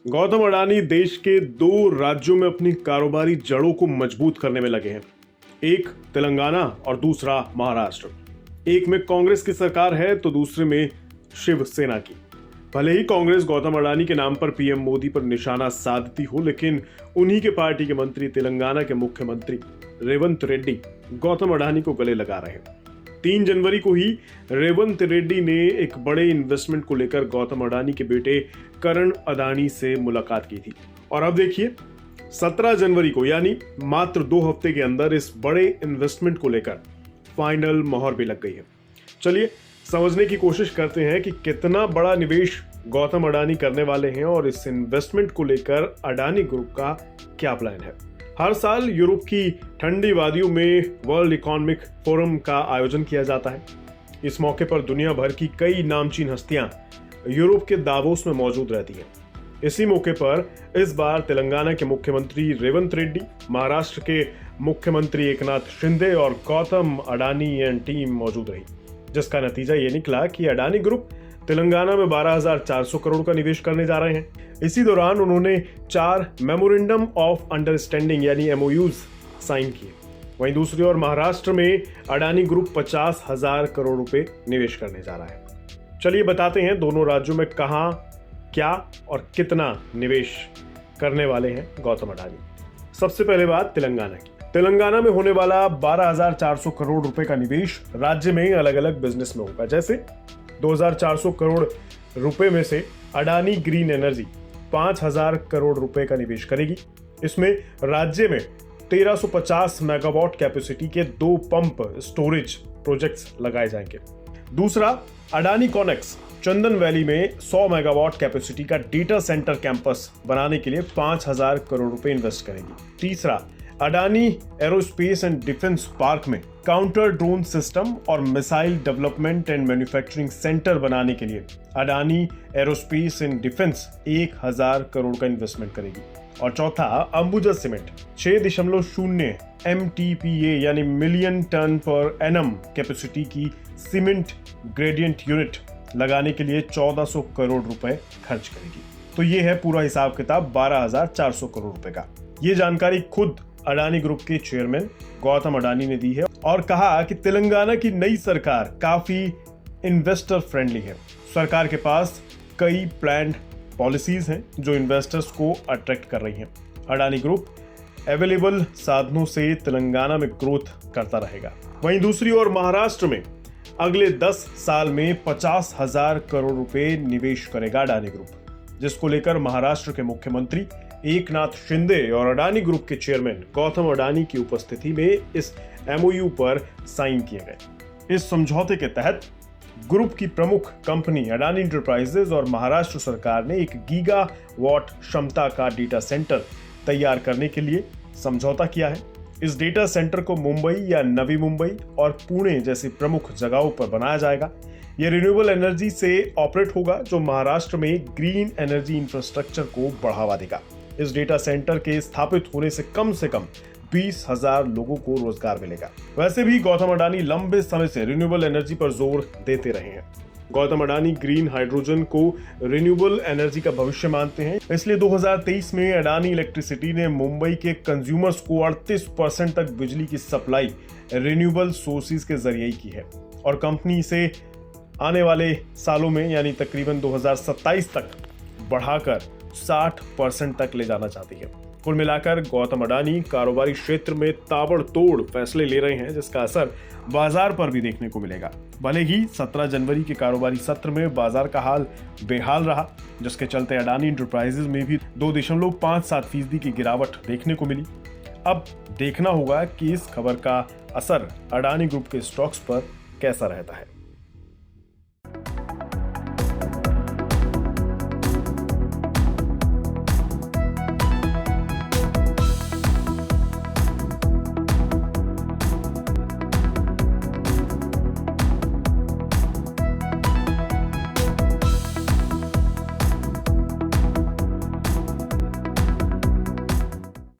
गौतम अडानी देश के दो राज्यों में अपनी कारोबारी जड़ों को मजबूत करने में लगे हैं। एक तेलंगाना और दूसरा महाराष्ट्र। एक में कांग्रेस की सरकार है तो दूसरे में शिवसेना की। भले ही कांग्रेस गौतम अडानी के नाम पर पीएम मोदी पर निशाना साधती हो, लेकिन उन्हीं के पार्टी के मंत्री तेलंगाना के मुख्यमंत्री रेवंत रेड्डी गौतम अडानी को गले लगा रहे हैं। 3 जनवरी को ही रेवंत रेड्डी ने एक बड़े इन्वेस्टमेंट को लेकर गौतम अडानी के बेटे करण अडानी से मुलाकात की थी। और अब देखिए 17 जनवरी को, यानी मात्र 2 हफ्ते के अंदर इस बड़े इन्वेस्टमेंट को लेकर फाइनल मोहर भी लग गई है। चलिए समझने की कोशिश करते हैं कि कितना बड़ा निवेश गौतम अडानी करने वाले हैं और इस इन्वेस्टमेंट को लेकर अडानी ग्रुप का क्या प्लान है। हर साल यूरोप की ठंडी वादियों में वर्ल्ड इकोनॉमिक फोरम का आयोजन किया जाता है। इस मौके पर दुनिया भर की कई नामचीन हस्तियां यूरोप के दावोस में मौजूद रहती हैं। इसी मौके पर इस बार तेलंगाना के मुख्यमंत्री रेवंत रेड्डी, महाराष्ट्र के मुख्यमंत्री एकनाथ शिंदे और गौतम अडानी एंड टीम मौजूद रही, जिसका नतीजा ये निकला कि अडानी ग्रुप तेलंगाना में 12,400 करोड़ का निवेश करने जा रहे हैं। इसी दौरान उन्होंने 4 मेमोरेंडम ऑफ अंडरस्टैंडिंग यानी MOUs साइन किए। वहीं दूसरी ओर महाराष्ट्र में अडानी ग्रुप 50,000 करोड़ रुपए निवेश करने जा रहा है। चलिए बताते हैं दोनों राज्यों में कहां, क्या और कितना निवेश करने वाले हैं गौतम अडानी। सबसे पहले बात तेलंगाना की। तेलंगाना में होने वाला 12,400 करोड़ रुपए का निवेश राज्य में अलग अलग बिजनेस में होगा। जैसे 2,400 करोड़ रुपए में से अडानी ग्रीन एनर्जी 5,000 करोड़ रुपए का निवेश करेगी। इसमें राज्य में 1350 मेगावाट कैपेसिटी के 2 पंप स्टोरेज प्रोजेक्ट्स लगाए जाएंगे। दूसरा, अडानी कॉनेक्स चंदन वैली में 100 मेगावाट कैपेसिटी का डेटा सेंटर कैंपस बनाने के लिए 5,000 करोड़ रुपए इन्वेस्ट करेगी। तीसरा, Adani aerospace and defence park में काउंटर ड्रोन सिस्टम और missile development and manufacturing centre बनाने के लिए Adani aerospace and defence 1,000 crore का इन्वेस्टमेंट करेगी। और चौथा, अंबुजा सीमेंट 6.0 MTPA यानी million tonne per annum capacity की सीमेंट ग्रेडियंट यूनिट लगाने के लिए 1,400 करोड़ रुपए खर्च करेगी। तो ये है पूरा हिसाब किताब 12,400 करोड़ रुपए का। ये जानकारी खुद अडानी ग्रुप के चेयरमैन गौतम अडानी ने दी है और कहा कि तेलंगाना की नई सरकार काफी इन्वेस्टर फ्रेंडली है। सरकार के पास कई प्लान्ड पॉलिसीज हैं जो इन्वेस्टर्स को अट्रैक्ट कर रही हैं। अडानी ग्रुप अवेलेबल साधनों से तेलंगाना में ग्रोथ करता रहेगा। वहीं दूसरी ओर महाराष्ट्र में अगले 10 साल में 50,000 करोड़ रुपए निवेश करेगा अडानी ग्रुप, जिसको लेकर महाराष्ट्र के मुख्यमंत्री एकनाथ शिंदे और अडानी ग्रुप के चेयरमैन गौतम अडानी की उपस्थिति में इस MOU पर साइन किए गए। इस समझौते के तहत ग्रुप की प्रमुख कंपनी अडानी इंटरप्राइजेज और महाराष्ट्र सरकार ने 1 गीगावाट क्षमता का डेटा सेंटर तैयार करने के लिए समझौता किया है। इस डेटा सेंटर को मुंबई या नवी मुंबई और पुणे जैसी प्रमुख जगहों पर बनाया जाएगा। यह रिन्यूएबल एनर्जी से ऑपरेट होगा, जो महाराष्ट्र में ग्रीन एनर्जी इंफ्रास्ट्रक्चर को बढ़ावा देगा। इस डेटा सेंटर के स्थापित होने से कम 20,000 लोगों को रोजगार मिलेगा। वैसे भी गौतम अडानी लंबे समय से रिन्यूएबल एनर्जी पर जोर देते रहे हैं। गौतम अडानी ग्रीन हाइड्रोजन को रिन्यूएबल एनर्जी का भविष्य मानते हैं, इसलिए 2023 में अडानी इलेक्ट्रिसिटी ने मुंबई के कंज्यूमर्स को 38% तक बिजली की सप्लाई रिन्यूएबल सोर्सेज के जरिए ही की है और कंपनी इसे आने वाले सालों में यानी तकरीबन 2027 तक बढ़ाकर 60% तक ले जाना चाहती है। कुल मिलाकर गौतम अडानी कारोबारी क्षेत्र में ताबड़तोड़ फैसले ले रहे हैं, जिसका असर बाजार पर भी देखने को मिलेगा। भले ही 17 जनवरी के कारोबारी सत्र में बाजार का हाल बेहाल रहा, जिसके चलते अडानी इंटरप्राइजेज में भी 2.57% की गिरावट देखने को मिली। अब देखना होगा कि इस खबर का असर अडानी ग्रुप के स्टॉक्स पर कैसा रहता है।